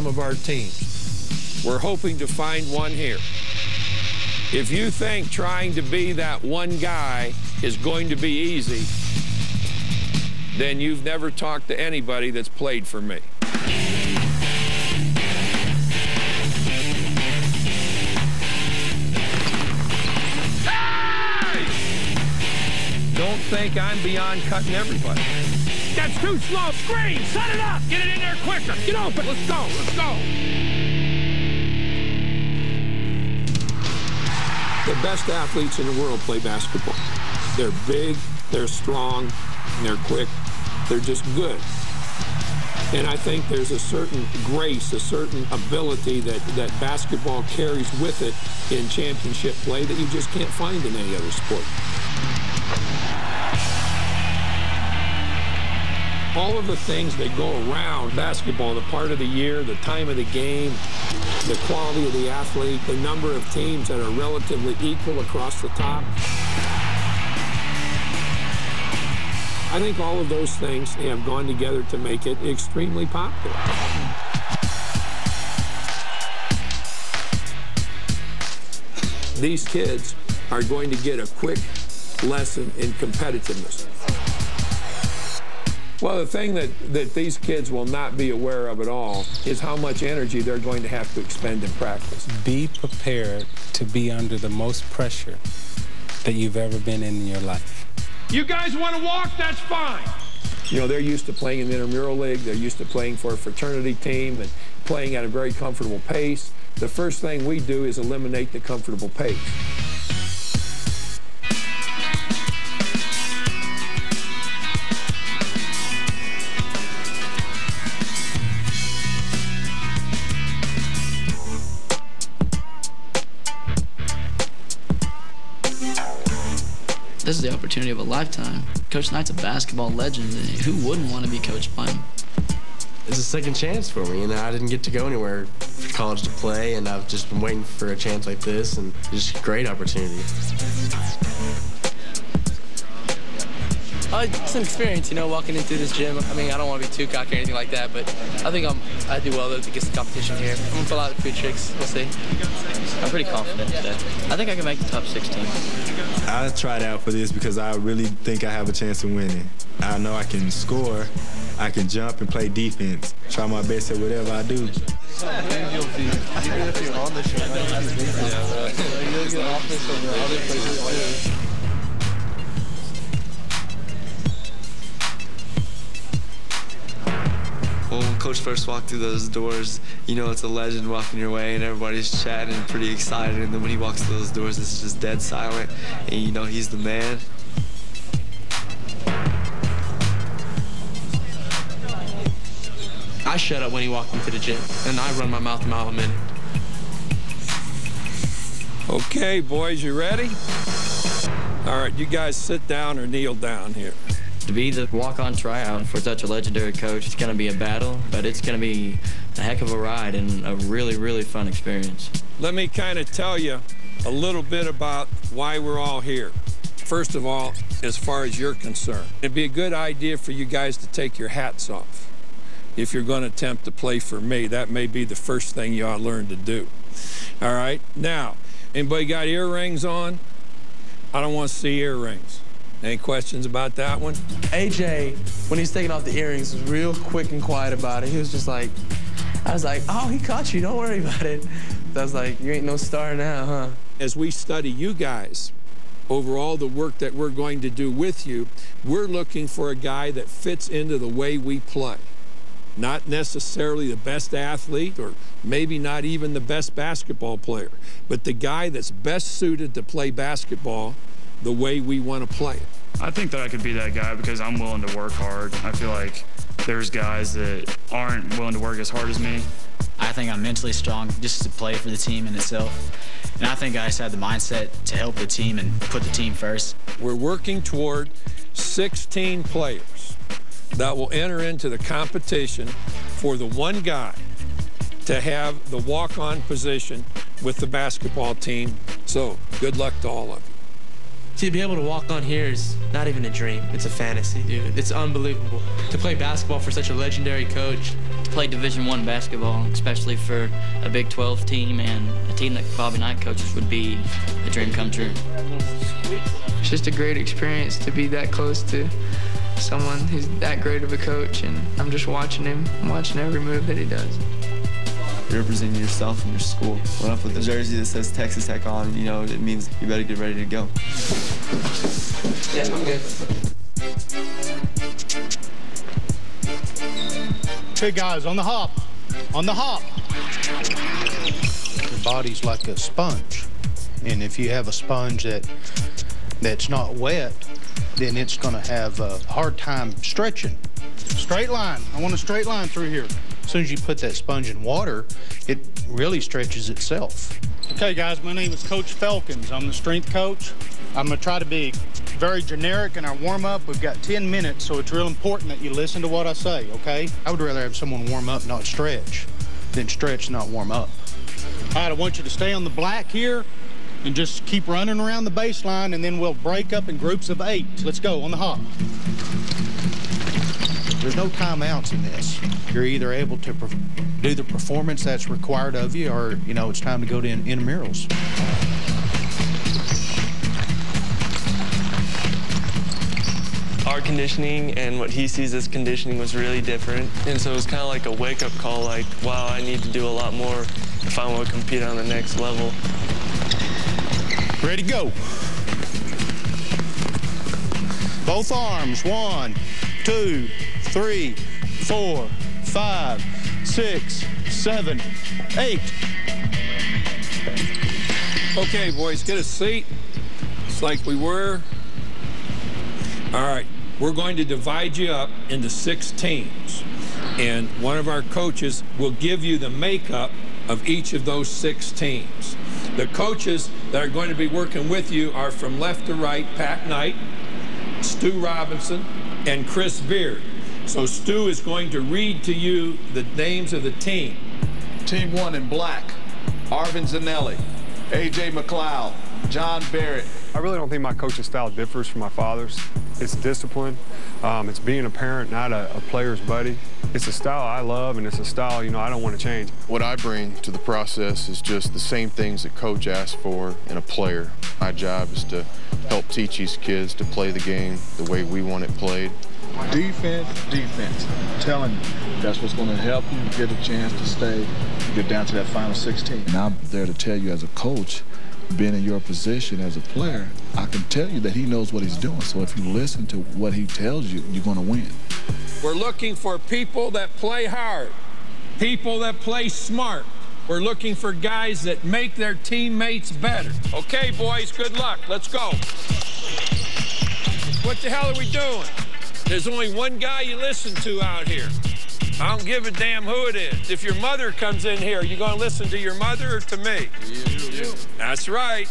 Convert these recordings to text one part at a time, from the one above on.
some of our teams. We're hoping to find one here. If you think trying to be that one guy is going to be easy, then you've never talked to anybody that's played for me. Hey! Don't think I'm beyond cutting everybody. That's too slow. Screen! Set it up! Get it in there quicker! Get open! Let's go! Let's go! The best athletes in the world play basketball. They're big, they're strong, they're quick, they're just good. And I think there's a certain grace, a certain ability that basketball carries with it in championship play that you just can't find in any other sport. All of the things that go around basketball, the part of the year, the time of the game, the quality of the athlete, the number of teams that are relatively equal across the top. I think all of those things have gone together to make it extremely popular. These kids are going to get a quick lesson in competitiveness. Well, the thing that these kids will not be aware of at all is how much energy they're going to have to expend in practice. Be prepared to be under the most pressure that you've ever been in your life. You guys want to walk? That's fine. You know, they're used to playing in the intramural league. They're used to playing for a fraternity team and playing at a very comfortable pace. The first thing we do is eliminate the comfortable pace. This is the opportunity of a lifetime. Coach Knight's a basketball legend. Who wouldn't want to be coached by him? It's a second chance for me. I didn't get to go anywhere for college to play, and I've just been waiting for a chance like this, and it's just a great opportunity. It's an experience, walking into this gym. I mean, I don't want to be too cocky or anything like that, but I think I do well against the competition here. I'm going to pull out a few tricks. We'll see. I'm pretty confident today. I think I can make the top 16. I tried out for this because I really think I have a chance of winning. I know I can score, I can jump and play defense. Try my best at whatever I do. Even if you're on the show, you'll get offense from other places too. When Coach first walked through those doors, it's a legend walking your way, and everybody's chatting and pretty excited. And then when he walks through those doors, it's just dead silent, and he's the man. I shut up when he walked into the gym, and I run my mouth a mile a minute. Okay, boys, you ready? All right, you guys sit down or kneel down here. To be the walk-on tryout for such a legendary coach, it's going to be a battle, but it's going to be a heck of a ride and a really, really fun experience. Let me kind of tell you a little bit about why we're all here. First of all, as far as you're concerned, it'd be a good idea for you guys to take your hats off. If you're going to attempt to play for me, that may be the first thing you ought to learn to do. All right? Now, anybody got earrings on? I don't want to see earrings. Any questions about that one? AJ, when he's taking off the earrings, was real quick and quiet about it. He was just like, I was like, oh, he caught you. Don't worry about it. I was like, you ain't no star now, huh? As we study you guys over all the work that we're going to do with you, we're looking for a guy that fits into the way we play. Not necessarily the best athlete or maybe not even the best basketball player, but the guy that's best suited to play basketball the way we want to play it. I think that I could be that guy because I'm willing to work hard. I feel like there's guys that aren't willing to work as hard as me. I think I'm mentally strong just to play for the team in itself. And I think I just have the mindset to help the team and put the team first. We're working toward 16 players that will enter into the competition for the one guy to have the walk-on position with the basketball team. So good luck to all of you. To be able to walk on here is not even a dream. It's a fantasy, dude. It's unbelievable. To play basketball for such a legendary coach. To play Division I basketball, especially for a Big 12 team and a team that Bobby Knight coaches, would be a dream come true. It's just a great experience to be that close to someone who's that great of a coach, and I'm just watching him. I'm watching every move that he does. You're representing yourself and your school. When I put the jersey that says Texas Tech on, you know, it means you better get ready to go. Yeah, I'm good. Okay, guys, on the hop. On the hop. Your body's like a sponge. And if you have a sponge that's not wet, then it's going to have a hard time stretching. Straight line. I want a straight line through here. As soon as you put that sponge in water, it really stretches itself. Okay, guys, my name is Coach Felkins. I'm the strength coach. I'm going to try to be very generic in our warm-up. We've got 10 minutes, so it's real important that you listen to what I say, okay? I would rather have someone warm up, not stretch, than stretch, not warm up. All right, I want you to stay on the black here and just keep running around the baseline, and then we'll break up in groups of 8. Let's go, on the hop. There's no timeouts in this. You're either able to do the performance that's required of you, or, you know, it's time to go to intramurals. Our conditioning and what he sees as conditioning was really different. And so it was kind of like a wake-up call, like, wow, I need to do a lot more if I want to compete on the next level. Ready, go. Both arms, 1, 2, 3, 4, 5, 6, 7, 8. Okay, boys, get a seat. It's like we were. All right, we're going to divide you up into 6 teams. And one of our coaches will give you the makeup of each of those 6 teams. The coaches that are going to be working with you are from left to right, Pat Knight, Stu Robinson, and Chris Beard. So Stu is going to read to you the names of the team. Team 1 in black, Arvin Zanelli, A.J. McLeod, John Barrett. I really don't think my coaching style differs from my father's. It's discipline. It's being a parent, not a player's buddy. It's a style I love, and it's a style, you know, I don't want to change. What I bring to the process is just the same things that coach asks for in a player. My job is to help teach these kids to play the game the way we want it played. Defense, defense. I'm telling you, that's what's going to help you get a chance to stay, get down to that final 16. And I'm there to tell you as a coach, being in your position as a player, I can tell you that he knows what he's doing. So if you listen to what he tells you, you're going to win. We're looking for people that play hard, people that play smart. We're looking for guys that make their teammates better. Okay, boys, good luck. Let's go. What the hell are we doing? There's only one guy you listen to out here. I don't give a damn who it is. If your mother comes in here, you going to listen to your mother or to me? You. That's right.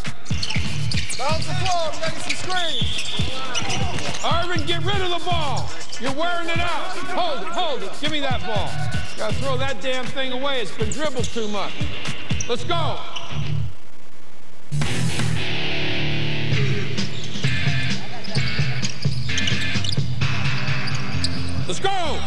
Bounce the floor, we're getting some screens. Arvin, get rid of the ball. You're wearing it out. Hold it. Give me that ball. Got to throw that damn thing away. It's been dribbled too much. Let's go. Let's go.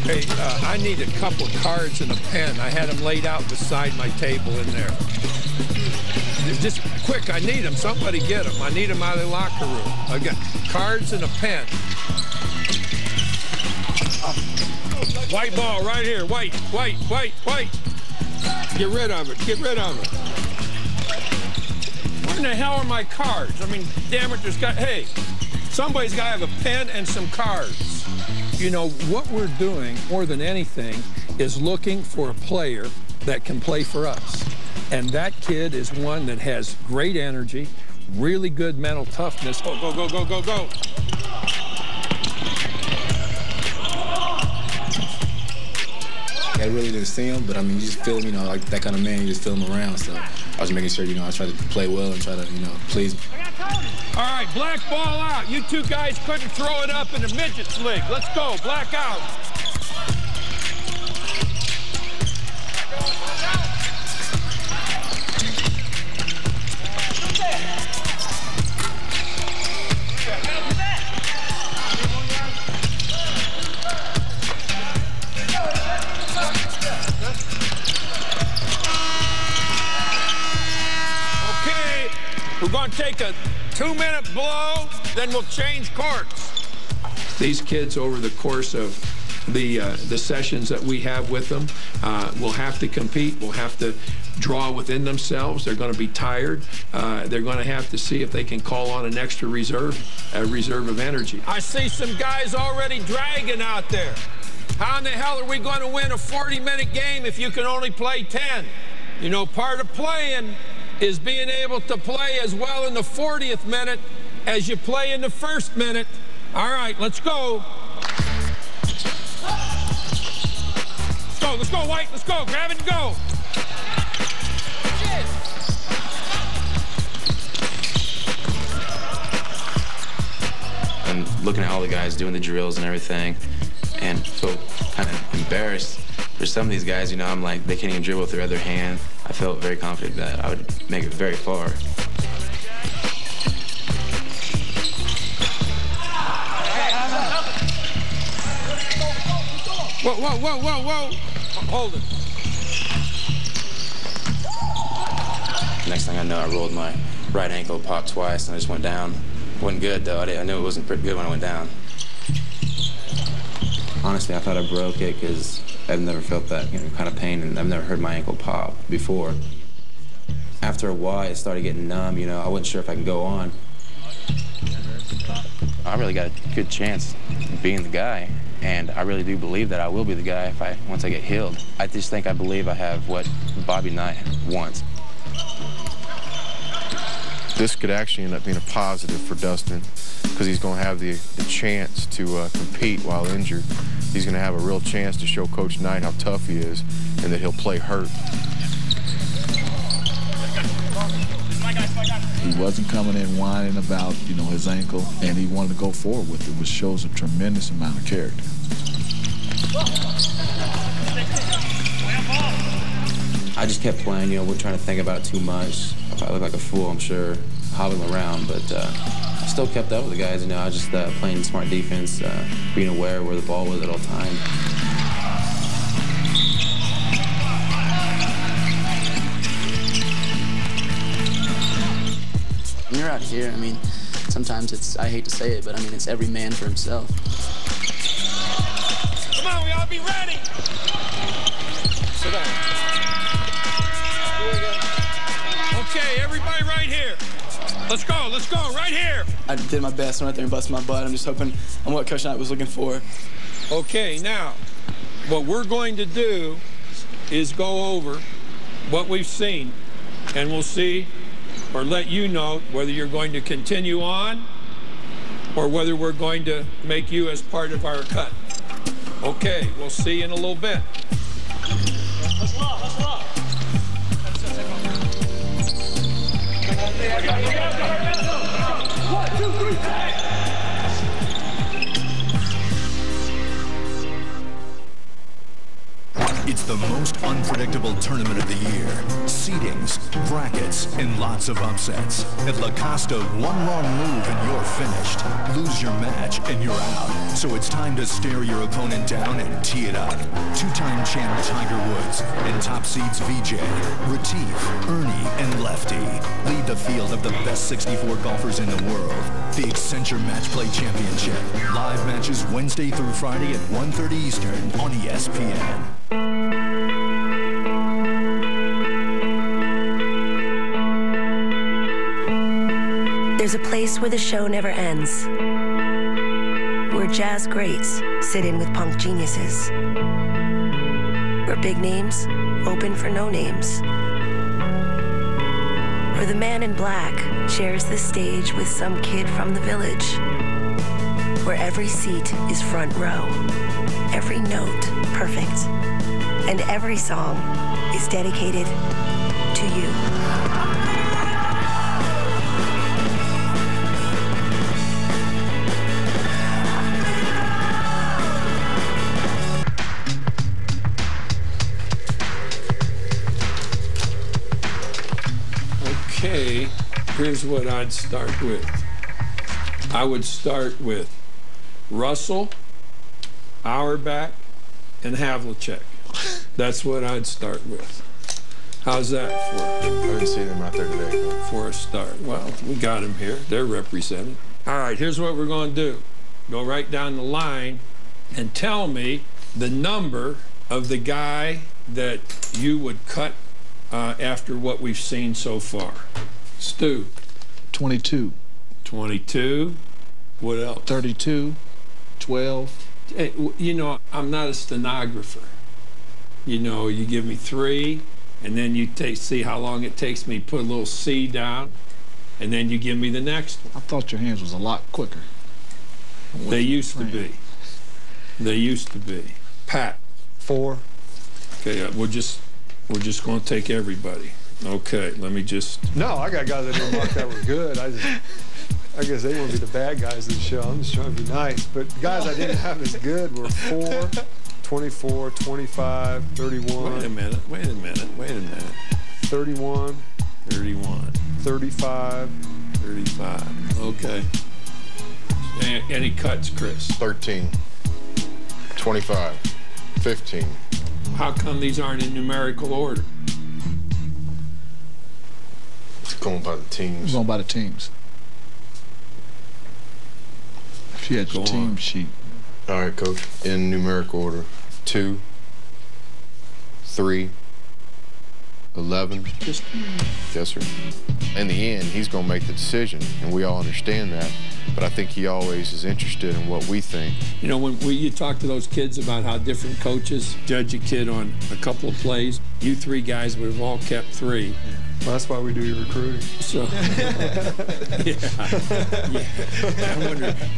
Hey, I need a couple of cards and a pen. I had them laid out beside my table in there. Just quick, I need them. Somebody get them. I need them out of the locker room. I got cards and a pen. White ball right here. White. Get rid of it. Where in the hell are my cards? I mean, damn it, hey, somebody's got to have a pen and some cards. You know, what we're doing more than anything is looking for a player that can play for us. And that kid is one that has great energy, really good mental toughness. Go, go, go, go, go, go. I really didn't see him, but I mean, you just feel him, you know, like that kind of man, you just feel him around. So I was making sure, you know, I tried to play well and try to, you know, please him. All right, black ball out. You two guys couldn't throw it up in the midgets league. Let's go, black out. We're going to take a 2-minute blow, then we'll change courts. These kids, over the course of the sessions that we have with them, will have to compete, will have to draw within themselves. They're going to be tired. They're going to have to see if they can call on an extra reserve of energy. I see some guys already dragging out there. How in the hell are we going to win a 40-minute game if you can only play 10? You know, part of playing is being able to play as well in the 40th minute as you play in the first minute. All right, let's go. Let's go, White, let's go. Grab it and go. And looking at all the guys doing the drills and everything, and feel kind of embarrassed. For some of these guys, you know, I'm like, they can't even dribble with their other hand. I felt very confident that I would make it very far. Whoa, whoa, whoa, whoa, whoa. Hold it. Next thing I know, I rolled my right ankle, popped twice, and I just went down. Wasn't good, though. I knew it wasn't pretty good when I went down. Honestly, I thought I broke it because I've never felt that kind of pain, and I've never heard my ankle pop before. After a while, it started getting numb. You know, I wasn't sure if I could go on. I really got a good chance of being the guy, and I really do believe that I will be the guy once I get healed. I just think I believe I have what Bobby Knight wants. This could actually end up being a positive for Dustin because he's going to have the chance to compete while injured. He's going to have a real chance to show Coach Knight how tough he is and that he'll play hurt. He wasn't coming in whining about, you know, his ankle, and he wanted to go forward with it, which shows a tremendous amount of character. I just kept playing, you know, we're trying to think about it too much. I look like a fool, I'm sure, hobbling around, but I still kept up with the guys, you know. I was just playing smart defense, being aware of where the ball was at all times. When you're out here, I mean, sometimes I hate to say it, but I mean, it's every man for himself. Come on, we ought to be ready. Sit down. Here we go. Okay, everybody right here. Let's go, right here. I did my best, went out there and busted my butt. I'm just hoping I'm what Coach Knight was looking for. Okay, now, what we're going to do is go over what we've seen, and we'll see or let you know whether you're going to continue on or whether we're going to make you as part of our cut. Okay, we'll see you in a little bit. Let's rock, let's rock. 1, 2, 3, It's the most unpredictable tournament of the year. Seedings, brackets, and lots of upsets. At La Costa, one wrong move and you're finished. Lose your match and you're out. So it's time to stare your opponent down and tee it up. Two-time champ Tiger Woods and top seeds VJ, Retief, Ernie, and Lefty lead the field of the best 64 golfers in the world. The Accenture Match Play Championship. Live matches Wednesday through Friday at 1:30 Eastern on ESPN. There's a place where the show never ends, where jazz greats sit in with punk geniuses, where big names open for no names, Or the man in black shares the stage with some kid from the village, where every seat is front row, every note perfect, and every song is dedicated to you. Okay, here's what I'd start with. I would start with Russell, Auerbach, and Havlicek. That's what I'd start with. How's that for? I didn't see them out there today. For a start. Well, we got them here. They're represented. All right, here's what we're going to do. Go right down the line and tell me the number of the guy that you would cut after what we've seen so far. Stu. 22. 22. What else? 32. 12. Hey, you know, I'm not a stenographer. You know, you give me 3, and then you see how long it takes me to put a little C down, and then you give me the next one. I thought your hands was a lot quicker. They used to be. They used to be. Pat. 4. Okay, we're just going to take everybody. Okay, let me just. No, I got guys that didn't mark that were good. I guess they want to be the bad guys of the show. I'm just trying to be nice. But guys I didn't have as good were 4, 24, 25, 31. Wait a minute. 31. 31. 35. 35. Okay. Any cuts, Chris? 13. 25. 15. How come these aren't in numerical order? It's going by the teams. Going by the teams. If you had your team sheet. All right, Coach. In numerical order. 2, 3, 11. Yes, sir. In the end, he's going to make the decision, and we all understand that. But I think he always is interested in what we think. You know, when you talk to those kids about how different coaches judge a kid on a couple of plays, you 3 guys would have all kept 3. Well, that's why we do your recruiting. So, yeah.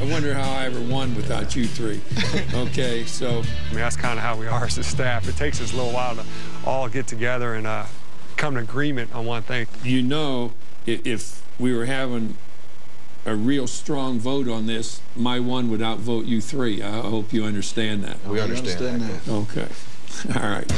I wonder how I ever won without you 3. Okay, so. I mean, that's kind of how we are as a staff. It takes us a little while to all get together and come to agreement on one thing. You know, if we were having a real strong vote on this, my 1 would outvote you 3. I hope you understand that. We understand that. Okay. All right.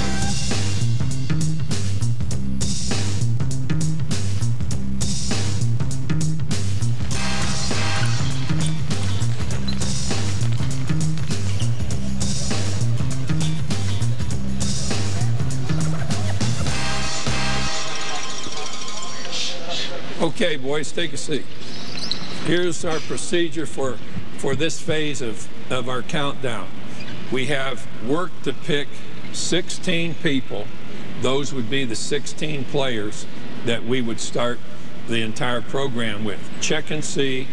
Okay, boys, take a seat. Here's our procedure for this phase of our countdown. We have work to pick 16 people. Those would be the 16 players that we would start the entire program with. Check and see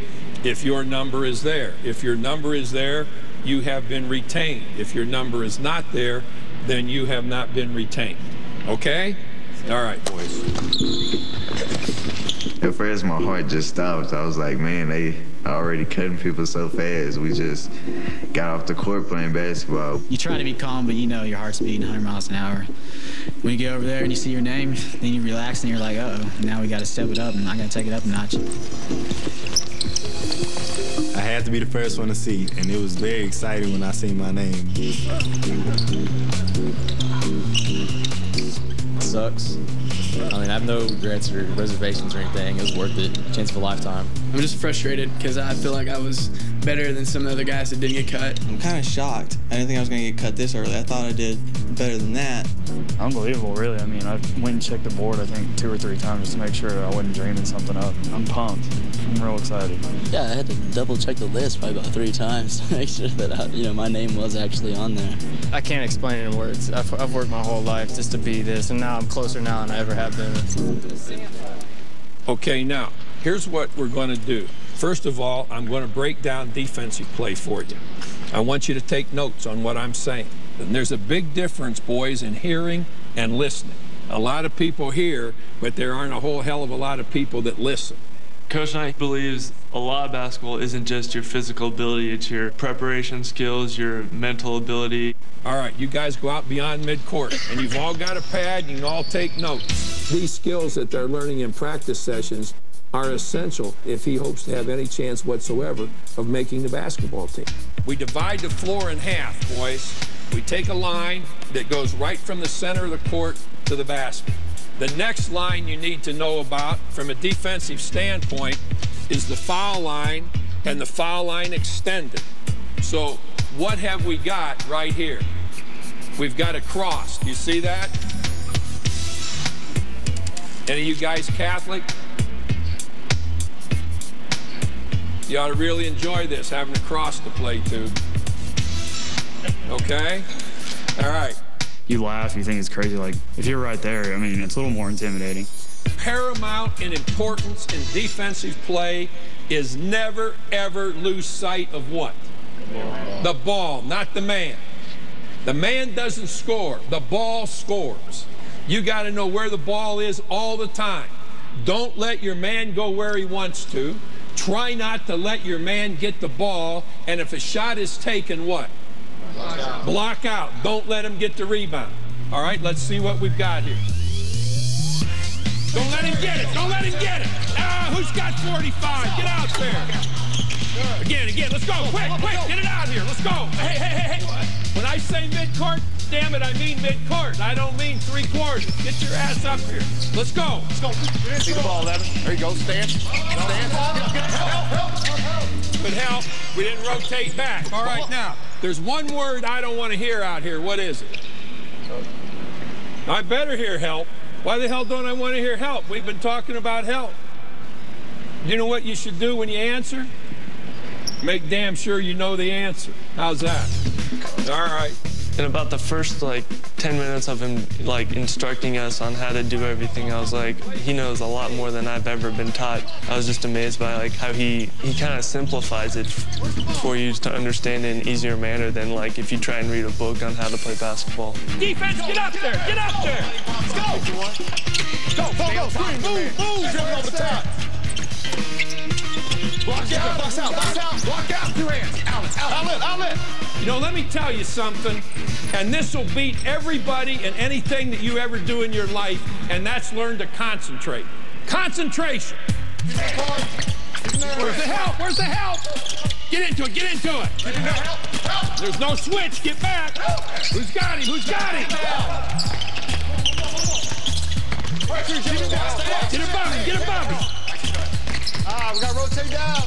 if your number is there. If your number is there, you have been retained. If your number is not there, then you have not been retained. Okay? All right, boys. At first, my heart just stopped. I was like, man, they already cutting people so fast. We just got off the court playing basketball. You try to be calm, but you know your heart's beating 100 miles an hour. When you get over there and you see your name, then you relax and you're like, uh-oh, now we got to step it up and I got to take it up a notch. I had to be the first one to see, and it was very exciting when I seen my name. Sucks. I mean, I have no regrets or reservations or anything. It was worth it. Chance of a lifetime. I'm just frustrated because I feel like I was better than some of the other guys that didn't get cut. I'm kind of shocked. I didn't think I was going to get cut this early. I thought I did better than that. Unbelievable, really. I mean, I went and checked the board, I think, 2 or 3 times just to make sure I wasn't dreaming something up. I'm pumped. I'm real excited. Yeah, I had to double check the list probably about 3 times to make sure that my name was actually on there. I can't explain it in words. I've worked my whole life just to be this, and now I'm closer now than I ever have been. Okay, now, here's what we're going to do. First of all, I'm going to break down defensive play for you. I want you to take notes on what I'm saying. And there's a big difference, boys, in hearing and listening. A lot of people hear, but there aren't a whole hell of a lot of people that listen. Coach Knight believes a lot of basketball isn't just your physical ability, it's your preparation skills, your mental ability. All right, you guys go out beyond midcourt, and you've all got a pad, and you can all take notes. These skills that they're learning in practice sessions are essential if he hopes to have any chance whatsoever of making the basketball team. We divide the floor in half, boys. We take a line that goes right from the center of the court to the basket. The next line you need to know about from a defensive standpoint is the foul line and the foul line extended. So what have we got right here? We've got a cross. Do you see that? Any of you guys Catholic? You ought to really enjoy this, having a cross to play to. Okay? All right. You laugh, you think it's crazy. Like, if you're right there, I mean, it's a little more intimidating. Paramount in importance in defensive play is never, ever lose sight of what? The ball, not the man. The man doesn't score. The ball scores. You got to know where the ball is all the time. Don't let your man go where he wants to. Try not to let your man get the ball, and if a shot is taken, what? Block out. Don't let him get the rebound. All right, let's see what we've got here. Don't let him get it. Don't let him get it. Who's got 45? Get out there. Again. Let's go. Quick. Get it out here. Let's go. Hey. When I say mid-court, damn it, I mean mid-court. I don't mean three-quarters. Get your ass up here. Let's go. See the ball, Evan. There you go. Stand. Good help. We didn't rotate back. All right, now, there's one word I don't want to hear out here. What is it? I better hear help. Why the hell don't I want to hear help? We've been talking about help. You know what you should do when you answer? Make damn sure you know the answer. How's that? All right. And about the first 10 minutes of him instructing us on how to do everything, I was like, he knows a lot more than I've ever been taught. I was just amazed by how he kind of simplifies it for you to understand in an easier manner than if you try and read a book on how to play basketball. Defense, get up there! Get up there! Let's go! Go! Screen, move! Dribbling over the top. Block out, box out. Block out, 2 hands. Outlet. You know, let me tell you something, and this will beat everybody and anything that you ever do in your life, and that's learn to concentrate. Concentration. Where's the help? Get into it. There's no switch. Get back. Who's got him? Get above him. We got to rotate down.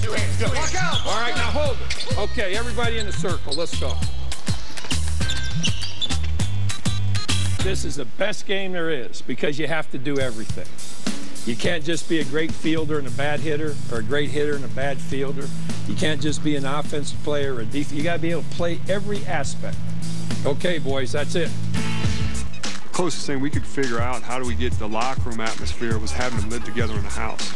2 hands. Go. Block out. All right, now hold it. Okay, everybody in the circle. Let's go. This is the best game there is because you have to do everything. You can't just be a great fielder and a bad hitter, or a great hitter and a bad fielder. You can't just be an offensive player or a defense. You got to be able to play every aspect. Okay, boys, that's it. The closest thing we could figure out how do we get the locker room atmosphere was having them live together in a house.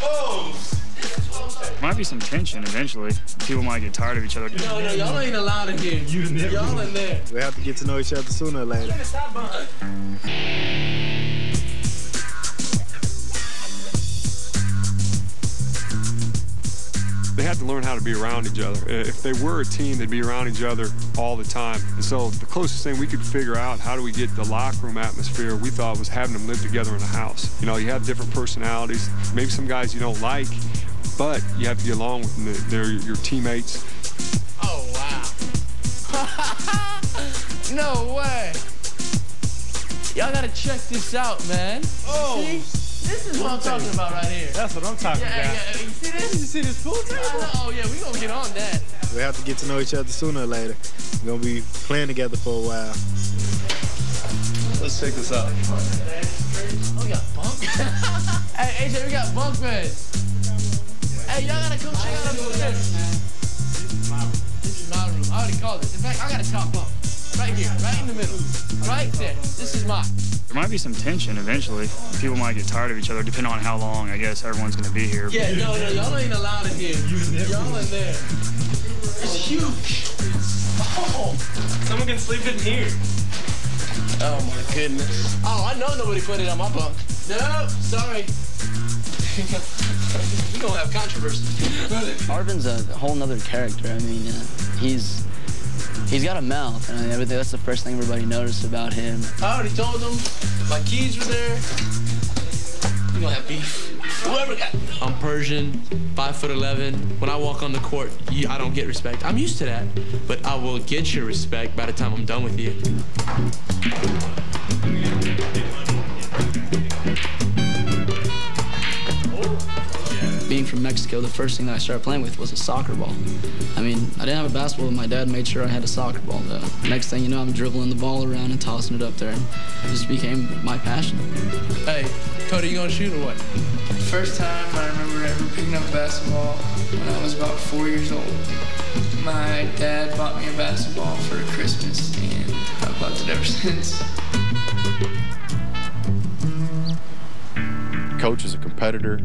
Might be some tension eventually. People might get tired of each other. No, y'all ain't allowed in here. Y'all in there. We have to get to know each other sooner or later. They had to learn how to be around each other. If they were a team, they'd be around each other all the time. And so the closest thing we could figure out, how do we get the locker room atmosphere, we thought was having them live together in a house. You know, you have different personalities. Maybe some guys you don't like, but you have to get along with them. They're your teammates. Oh, wow. No way. Y'all gotta check this out, man. Oh. See? This is what I'm talking about right here. That's what I'm talking about. Yeah. You see this? You see this pool table? Oh, yeah, we gonna get on that. We have to get to know each other sooner or later. We're gonna be playing together for a while. Let's check this out. Oh, we got bunk. Hey, AJ, we got bunk beds. Hey, y'all gotta come check out upstairs. This is my room. I already called it. In fact, I got a top bunk. Right here, right in the middle. Right there. This is mine. There might be some tension eventually. People might get tired of each other depending on how long, I guess, everyone's going to be here. Yeah, no, y'all ain't allowed in here. Y'all in there. It's huge. Oh. Someone can sleep in here. Oh, my goodness. Oh, I know nobody put it on my bunk. No, sorry. We're going to have controversy. Arvin's a whole nother character. I mean, he's got a mouth, and everything. That's the first thing everybody noticed about him. I already told them. My keys were there. We're going to have beef. Whoever got... I'm Persian, 5'11". When I walk on the court, I don't get respect. I'm used to that, but I will get your respect by the time I'm done with you. Being from Mexico, the first thing that I started playing with was a soccer ball. I mean, I didn't have a basketball, but my dad made sure I had a soccer ball, though. Next thing you know, I'm dribbling the ball around and tossing it up there. It just became my passion. Hey, Cody, you gonna shoot or what? First time I remember ever picking up a basketball when I was about 4 years old. My dad bought me a basketball for Christmas, and I've loved it ever since. Coach is a competitor,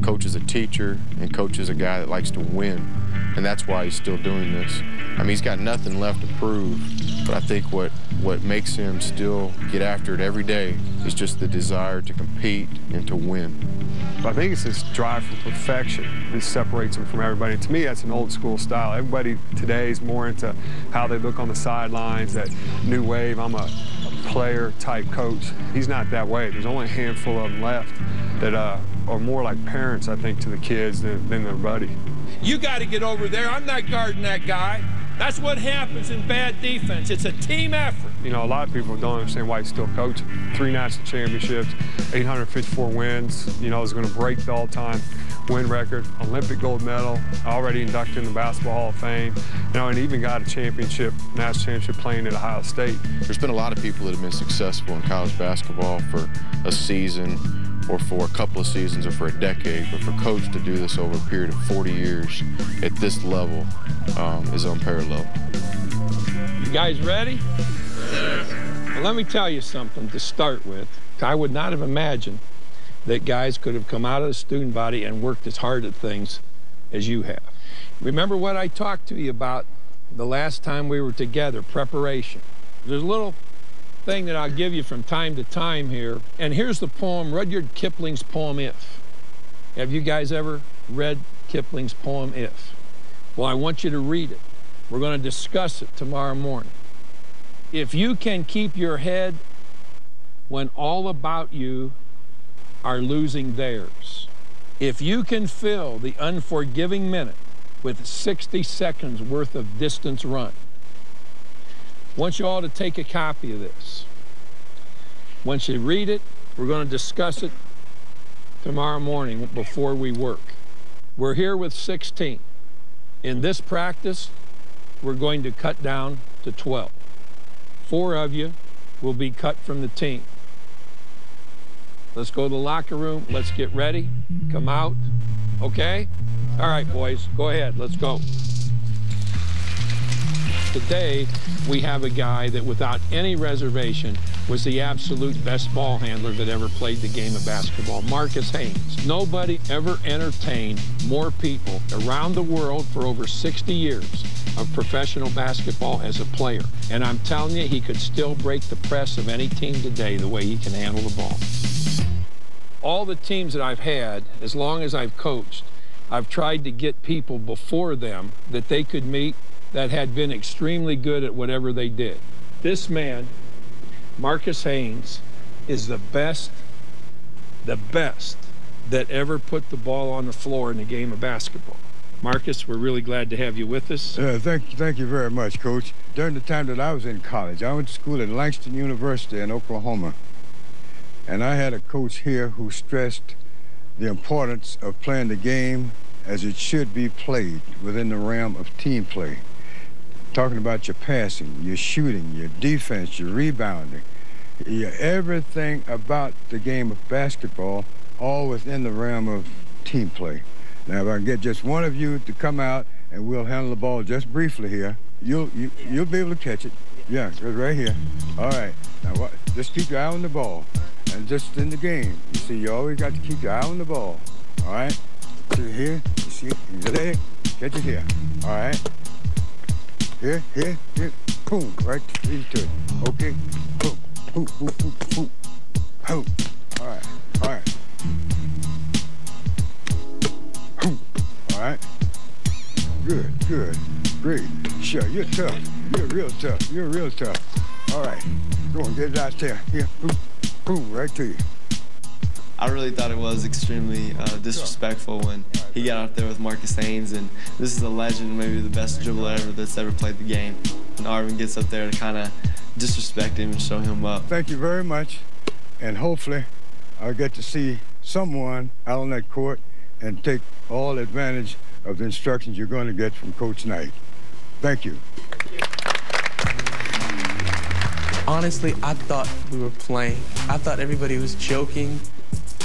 coach is a teacher, and coach is a guy that likes to win. And that's why he's still doing this. I mean, he's got nothing left to prove, but I think what makes him still get after it every day is just the desire to compete and to win. I think it's this drive for perfection that separates him from everybody. And to me, that's an old school style. Everybody today is more into how they look on the sidelines, that new wave. I'm a player type coach. He's not that way. There's only a handful of them left that are more like parents, I think, to the kids than their buddy. You got to get over there. I'm not guarding that guy. That's what happens in bad defense. It's a team effort. You know, a lot of people don't understand why he's still coaching. 3 national championships, 854 wins. You know, he's going to break the all-time win record, Olympic gold medal, already inducted in the Basketball Hall of Fame. You know, and even got a championship, national championship playing at Ohio State. There's been a lot of people that have been successful in college basketball for a season or for a couple of seasons or for a decade, but for Coach to do this over a period of 40 years at this level is unparalleled. You guys ready? Well, let me tell you something to start with. I would not have imagined that guys could have come out of the student body and worked as hard at things as you have. Remember what I talked to you about the last time we were together, preparation. There's a little thing that I'll give you from time to time here. And here's the poem, Rudyard Kipling's poem, If. Have you guys ever read Kipling's poem, If? Well, I want you to read it. We're going to discuss it tomorrow morning. If you can keep your head when all about you are losing theirs, if you can fill the unforgiving minute with 60 seconds worth of distance run, I want you all to take a copy of this. Once you read it, we're going to discuss it tomorrow morning before we work. We're here with 16. In this practice, we're going to cut down to 12. 4 of you will be cut from the team. Let's go to the locker room. Let's get ready. Come out. Okay? All right, boys. Go ahead. Let's go. Today, we have a guy that without any reservation was the absolute best ball handler that ever played the game of basketball, Marcus Haynes. Nobody ever entertained more people around the world for over 60 years of professional basketball as a player. And I'm telling you, he could still break the press of any team today the way he can handle the ball. All the teams that I've had, as long as I've coached, I've tried to get people before them that they could meet that had been extremely good at whatever they did. This man, Marcus Haynes, is the best that ever put the ball on the floor in the game of basketball. Marcus, we're really glad to have you with us. Thank you very much, Coach. During the time that I was in college, I went to school at Langston University in Oklahoma. And I had a coach here who stressed the importance of playing the game as it should be played within the realm of team play. Talking about your passing, your shooting, your defense, your rebounding, everything about the game of basketball, all within the realm of team play. Now, if I can get just one of you to come out and we'll handle the ball just briefly here, you'll be able to catch it. Yeah, it's right here. All right. Now, just keep your eye on the ball. And just in the game, you see, you always got to keep your eye on the ball. All right? See here, you see it, you there, catch it here. All right? Here, boom, right, easy to it. Okay, boom. Hoop, hoop, hoop, hoop. Hoop. All right. All right. Hoop. All right. Good, good. Great. Sure, you're tough. You're real tough. You're real tough. All right. Go on, get it out there. Here. Hoop. Boom, right to you. I really thought it was extremely disrespectful when he got out there with Marcus Haynes, and this is a legend, maybe the best dribbler ever that's ever played the game. And Arvin gets up there to kind of disrespect him and show him up. Thank you very much, and hopefully I'll get to see someone out on that court and take all advantage of the instructions you're going to get from Coach Knight. Thank you. Honestly, I thought we were playing. I thought everybody was joking.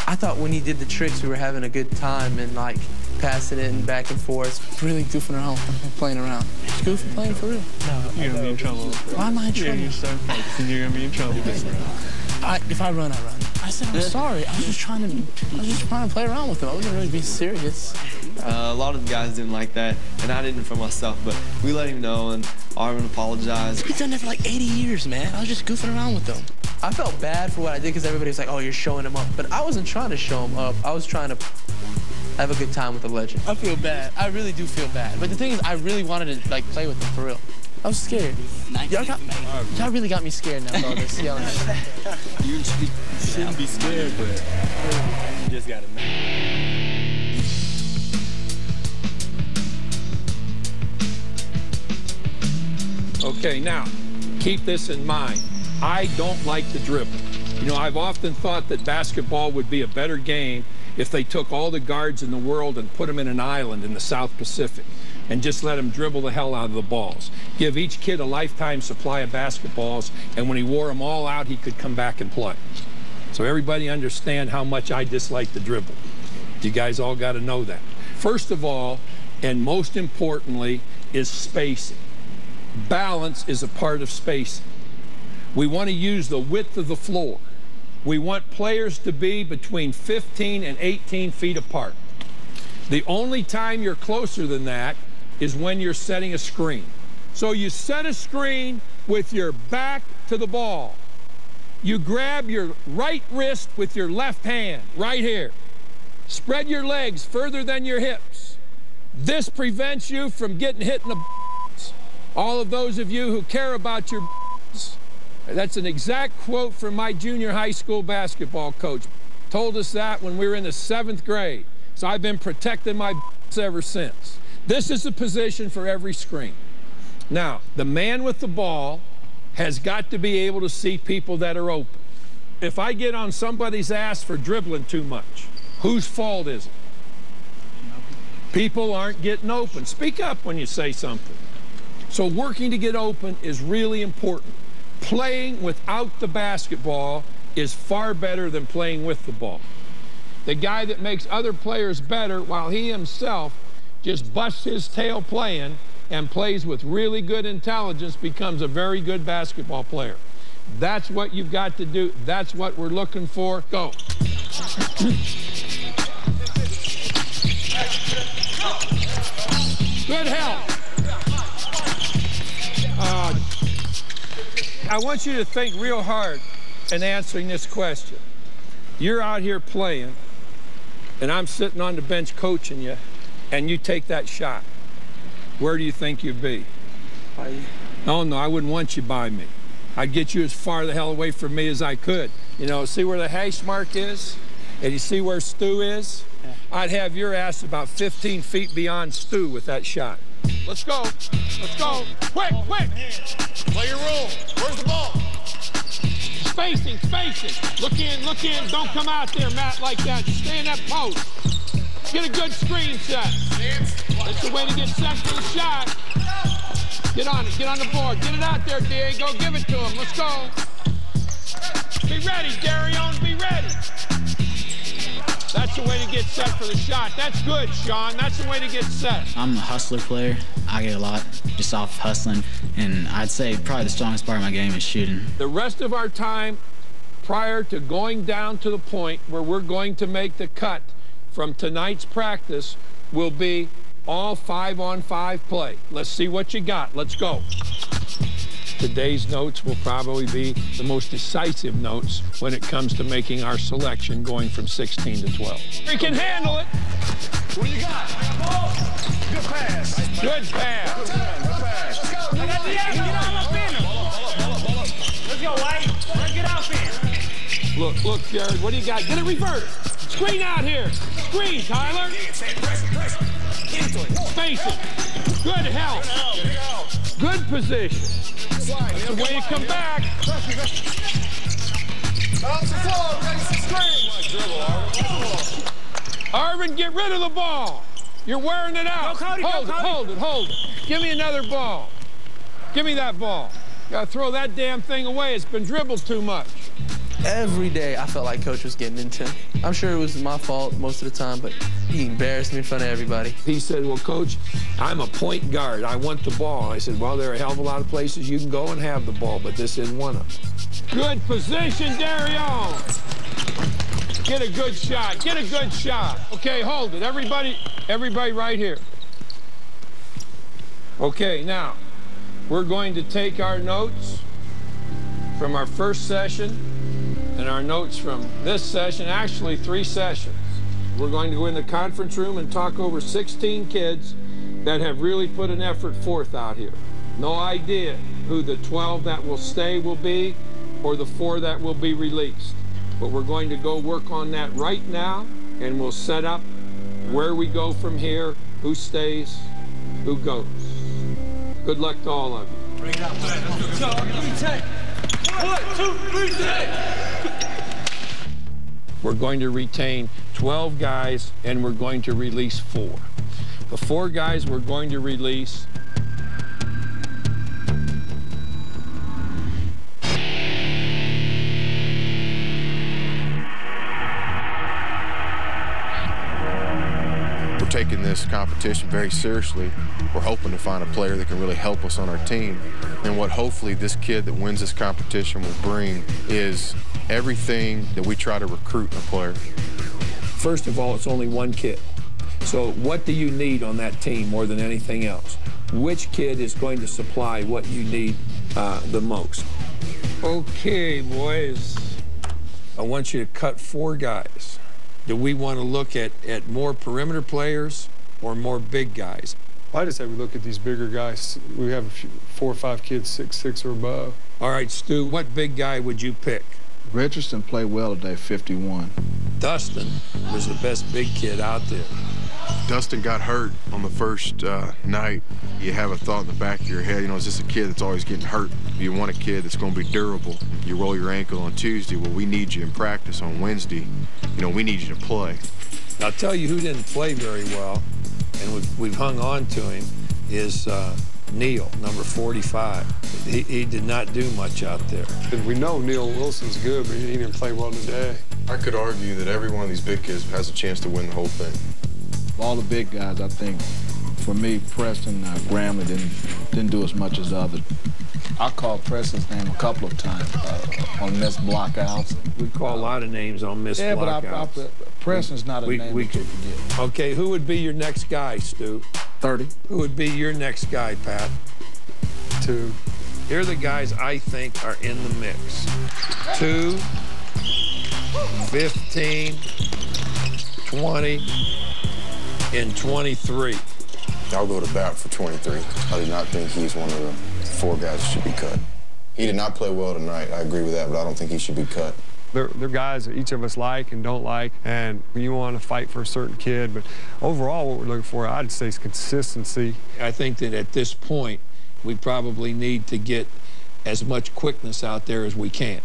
I thought when he did the tricks, we were having a good time and like passing it and back and forth. Really goofing around, playing around. Just goofing, playing for real. No, you're gonna be in trouble. Why am I in trouble? Yeah, you start practicing, you're gonna be in trouble. If I run, I run. I said I'm sorry. I was just trying to play around with him. I wasn't really being serious. A lot of the guys didn't like that, and I didn't for myself, but we let him know, and Arvin apologized. He's done that for like 80 years, man. I was just goofing around with them. I felt bad for what I did because everybody was like, oh, you're showing him up. But I wasn't trying to show him up. I was trying to have a good time with the legend. I feel bad. I really do feel bad. But the thing is, I really wanted to like play with him for real. I was scared. Y'all really got me scared now with all this yelling. You shouldn't be scared, but you just gotta know. Okay, now, keep this in mind. I don't like the dribble. You know, I've often thought that basketball would be a better game if they took all the guards in the world and put them in an island in the South Pacific and just let them dribble the hell out of the balls. Give each kid a lifetime supply of basketballs, and when he wore them all out, he could come back and play. So everybody understand how much I dislike the dribble. You guys all got to know that. First of all, and most importantly, is spacing. Balance is a part of spacing. We want to use the width of the floor. We want players to be between 15 and 18 feet apart. The only time you're closer than that is when you're setting a screen. So you set a screen with your back to the ball. You grab your right wrist with your left hand, right here. Spread your legs further than your hips. This prevents you from getting hit in the all of those of you who care about your that's an exact quote from my junior high school basketball coach. Told us that when we were in the 7th grade. So I've been protecting my ever since. This is a position for every screen. Now, the man with the ball has got to be able to see people that are open. If I get on somebody's ass for dribbling too much, whose fault is it? People aren't getting open. Speak up when you say something. So working to get open is really important. Playing without the basketball is far better than playing with the ball. The guy that makes other players better while he himself just busts his tail playing and plays with really good intelligence becomes a very good basketball player. That's what you've got to do. That's what we're looking for. Go. Good help. I want you to think real hard in answering this question. You're out here playing, and I'm sitting on the bench coaching you, and you take that shot. Where do you think you'd be? By you. Oh, no, I wouldn't want you by me. I'd get you as far the hell away from me as I could. You know, see where the hash mark is? And you see where Stu is? Yeah. I'd have your ass about 15 feet beyond Stu with that shot. Let's go. Let's go. Quick, quick. Play your role. Where's the ball? Spacing, spacing. Look in. Don't come out there, Matt, like that. Just stay in that post. Get a good screen set. That's the way to get set for the shot. Get on it. Get on the board. Get it out there, Diego. Give it to him. Let's go. Be ready, Darion. Be ready. That's the way to get set for the shot. That's good, Sean. That's the way to get set. I'm a hustler player. I get a lot just off hustling. And I'd say probably the strongest part of my game is shooting. The rest of our time prior to going down to the point where we're going to make the cut from tonight's practice will be all 5-on-5 play. Let's see what you got. Let's go. Today's notes will probably be the most decisive notes when it comes to making our selection going from 16 to 12. We can handle it. What do you got? Good pass. Good pass. Good pass. Let's go. I got the action. Get all up in him. Let's go, White. Let's get out in. Look, Jared, what do you got? Get it reversed. Screen out here. Screen, Tyler. Space it. Good help. Good position. That's the way you come back. Arvin, get rid of the ball. You're wearing it out. Hold it. Give me another ball. Give me that ball. Gotta throw that damn thing away. It's been dribbled too much. Every day I felt like Coach was getting into him. I'm sure it was my fault most of the time, but he embarrassed me in front of everybody. He said, well, Coach, I'm a point guard. I want the ball. I said, well, there are a hell of a lot of places you can go and have the ball, but this isn't one of them. Good position, Darion. Get a good shot. Get a good shot. Okay, hold it. Everybody right here. Okay, now, we're going to take our notes from our first session and our notes from this session, actually 3 sessions. We're going to go in the conference room and talk over 16 kids that have really put an effort forth out here. No idea who the 12 that will stay will be or the 4 that will be released. But we're going to go work on that right now, and we'll set up where we go from here, who stays, who goes. Good luck to all of you. Bring it up. Let's go. 1, 2, 3, take. We're going to retain 12 guys, and we're going to release 4. The 4 guys we're going to release taking this competition very seriously. We're hoping to find a player that can really help us on our team. And what hopefully this kid that wins this competition will bring is everything that we try to recruit in a player. First of all, it's only one kid. So what do you need on that team more than anything else? Which kid is going to supply what you need the most? Okay, boys. I want you to cut 4 guys. Do we want to look at more perimeter players or more big guys? I just say we look at these bigger guys. We have 4 or 5 kids 6'6" or above. All right, Stu, what big guy would you pick? Richardson played well today, 51. Dustin was the best big kid out there. Dustin got hurt on the first night. You have a thought in the back of your head, you know, is this a kid that's always getting hurt? You want a kid that's going to be durable. You roll your ankle on Tuesday, well, we need you in practice on Wednesday. You know, we need you to play. I'll tell you who didn't play very well, and we've hung on to him, is Neal, number 45. He did not do much out there. We know Neal Wilson's good, but he didn't play well today. I could argue that every one of these big kids has a chance to win the whole thing. All the big guys, I think, for me, Preston, Graham didn't do as much as the others. I called Preston's name a couple of times on missed blockouts. We call a lot of names on missed blockouts. But Preston's not a name we could forget. Okay, who would be your next guy, Stu? 30. Who would be your next guy, Pat? 2. Here are the guys I think are in the mix. 2, 15, 20, and 23. I'll go to bat for 23. I do not think he's one of the 4 guys that should be cut. He did not play well tonight. I agree with that, but I don't think he should be cut. They're guys that each of us like and don't like, and you want to fight for a certain kid. But overall, what we're looking for, I'd say, is consistency. I think that at this point, we probably need to get as much quickness out there as we can.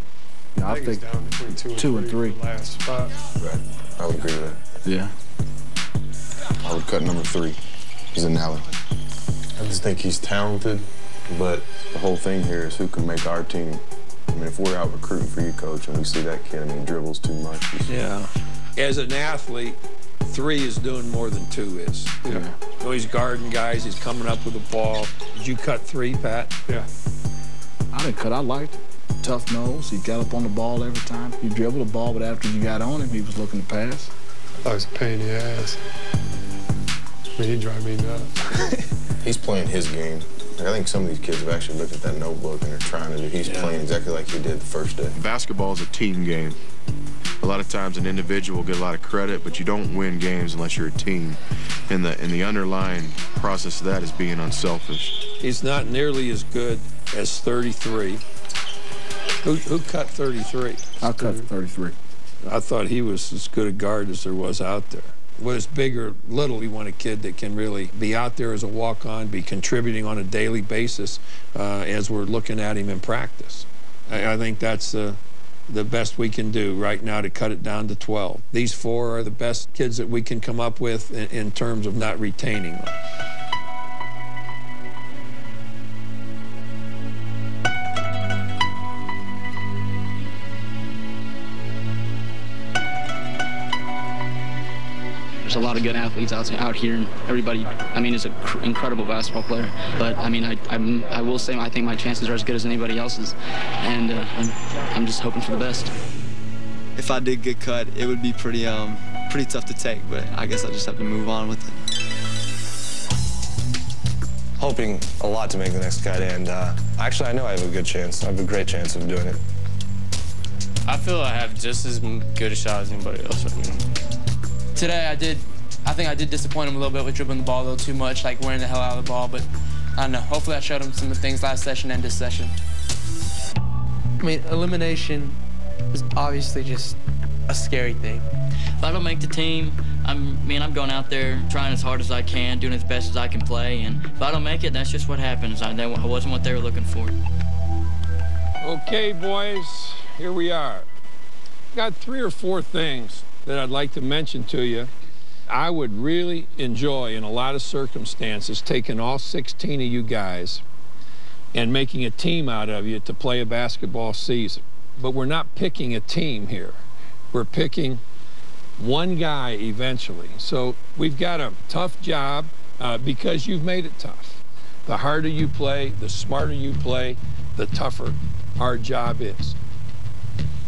Yeah, I think it's down between 2 and 3. Last spot. Right. I would agree with that. Yeah. I would cut number 3. He's a Nally. I just think he's talented, but the whole thing here is who can make our team. I mean, if we're out recruiting for you, Coach, and we see that kid, I mean, he dribbles too much. Yeah. As an athlete, 3 is doing more than 2 is. Yeah. So he's guarding guys. He's coming up with the ball. Did you cut 3, Pat? Yeah. I didn't cut. I liked it. Tough nose. He got up on the ball every time. He dribbled the ball, but after you got on him, he was looking to pass. I thought it was a pain in the ass. I mean, he drive me nuts. He's playing his game. Like, I think some of these kids have actually looked at that notebook and are trying to do. He's playing exactly like he did the first day. Basketball is a team game. A lot of times an individual will get a lot of credit, but you don't win games unless you're a team. And the underlying process of that is being unselfish. He's not nearly as good as 33. Who cut 33? I cut 33. I thought he was as good a guard as there was out there. Whether it's big or little, we want a kid that can really be out there as a walk-on, be contributing on a daily basis as we're looking at him in practice. I think that's the best we can do right now to cut it down to 12. These 4 are the best kids that we can come up with in terms of not retaining them. There's a lot of good athletes out here, and everybody, I mean, is an incredible basketball player. But, I mean, I will say I think my chances are as good as anybody else's, and I'm just hoping for the best. If I did get cut, it would be pretty tough to take, but I guess I just have to move on with it. Hoping a lot to make the next cut, and actually I know I have a good chance. I have a great chance of doing it. I feel I have just as good a shot as anybody else. I mean. Today I think I did disappoint him a little bit with dribbling the ball a little too much, like wearing the hell out of the ball, but I don't know. Hopefully I showed him some of the things last session and this session. I mean, elimination is obviously just a scary thing. If I don't make the team, I'm going out there trying as hard as I can, doing as best as I can play, and if I don't make it, that's just what happens. I wasn't what they were looking for. Okay, boys, here we are. Got 3 or 4 things that I'd like to mention to you. I would really enjoy, in a lot of circumstances, taking all 16 of you guys and making a team out of you to play a basketball season. But we're not picking a team here. We're picking one guy eventually. So we've got a tough job because you've made it tough. The harder you play, the smarter you play, the tougher our job is.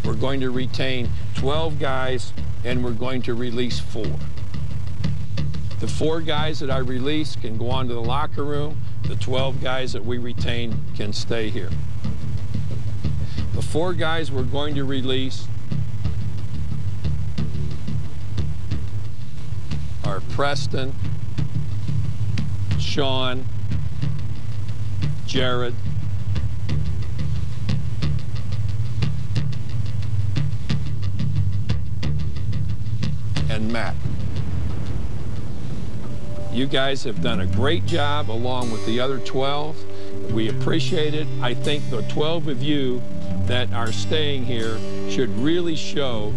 We're going to retain 12 guys, and we're going to release 4. The 4 guys that I release can go on to the locker room. The 12 guys that we retain can stay here. The 4 guys we're going to release are Preston, Sean, Jared, and Matt. You guys have done a great job along with the other 12. We appreciate it. I think the 12 of you that are staying here should really show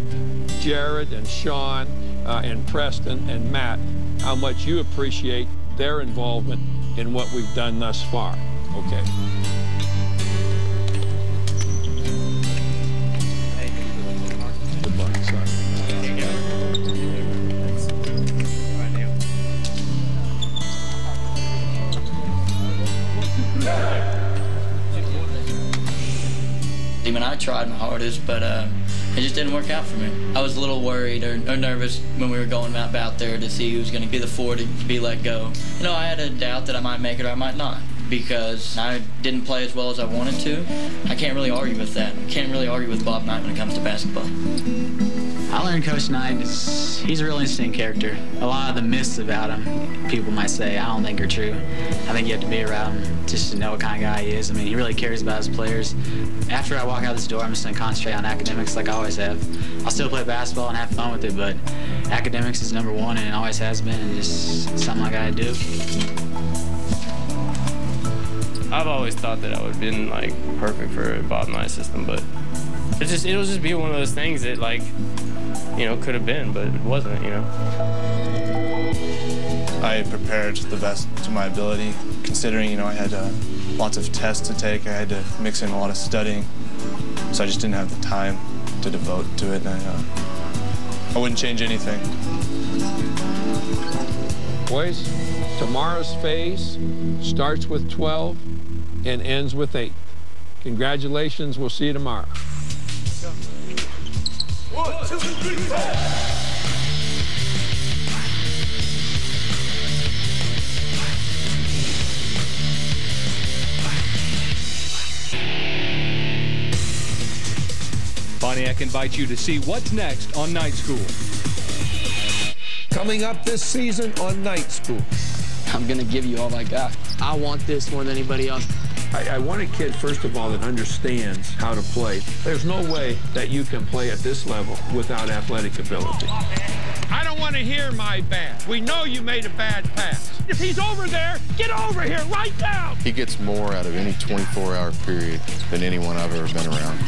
Jared and Sean and Preston and Matt how much you appreciate their involvement in what we've done thus far. Okay. Good luck, son. I mean, I tried my hardest, but it just didn't work out for me. I was a little worried or nervous when we were going out there to see who was going to be the 4 to be let go. You know, I had a doubt that I might make it or I might not because I didn't play as well as I wanted to. I can't really argue with that. I can't really argue with Bob Knight when it comes to basketball. I learned Coach Knight he's a real interesting character. A lot of the myths about him, people might say, I don't think are true. I think you have to be around him just to know what kind of guy he is. I mean, he really cares about his players. After I walk out this door, I'm just going to concentrate on academics like I always have. I'll still play basketball and have fun with it, but academics is number 1 and it always has been, and just something I got to do. I've always thought that I would have been like perfect for a Bob Knight system, but it'll just be one of those things that, like, you know, could have been, but it wasn't, you know. I prepared the best to my ability, considering, you know, I had lots of tests to take. I had to mix in a lot of studying, so I just didn't have the time to devote to it, and I wouldn't change anything. Boys, tomorrow's phase starts with 12 and ends with 8. Congratulations. We'll see you tomorrow. 1, 2, 3, 4. Pontiac invites you to see what's next on Night School. Coming up this season on Night School. I'm going to give you all I got. I want this more than anybody else. I want a kid, first of all, that understands how to play. There's no way that you can play at this level without athletic ability. I don't want to hear my bad. We know you made a bad pass. If he's over there, get over here right now. He gets more out of any 24-hour period than anyone I've ever been around.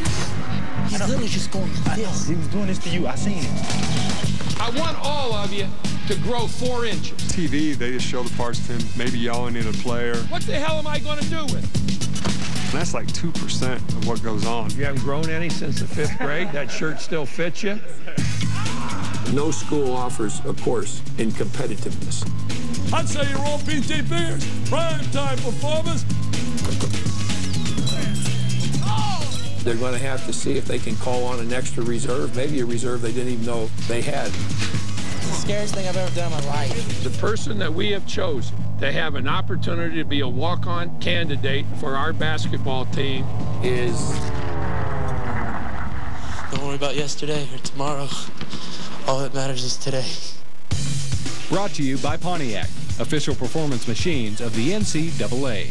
He's literally just going like this. He was doing this to you. I seen it. I want all of you to grow 4 inches. TV, they just show the parts of him maybe yelling at a player. What the hell am I going to do with it? That's like 2% of what goes on. You haven't grown any since the 5th grade? That shirt still fits you? No school offers a course in competitiveness. I'd say you're all PT Bears. Prime time performance. They're going to have to see if they can call on an extra reserve, maybe a reserve they didn't even know they had. It's the scariest thing I've ever done in my life. The person that we have chosen to have an opportunity to be a walk-on candidate for our basketball team is... Don't worry about yesterday or tomorrow. All that matters is today. Brought to you by Pontiac, official performance machines of the NCAA.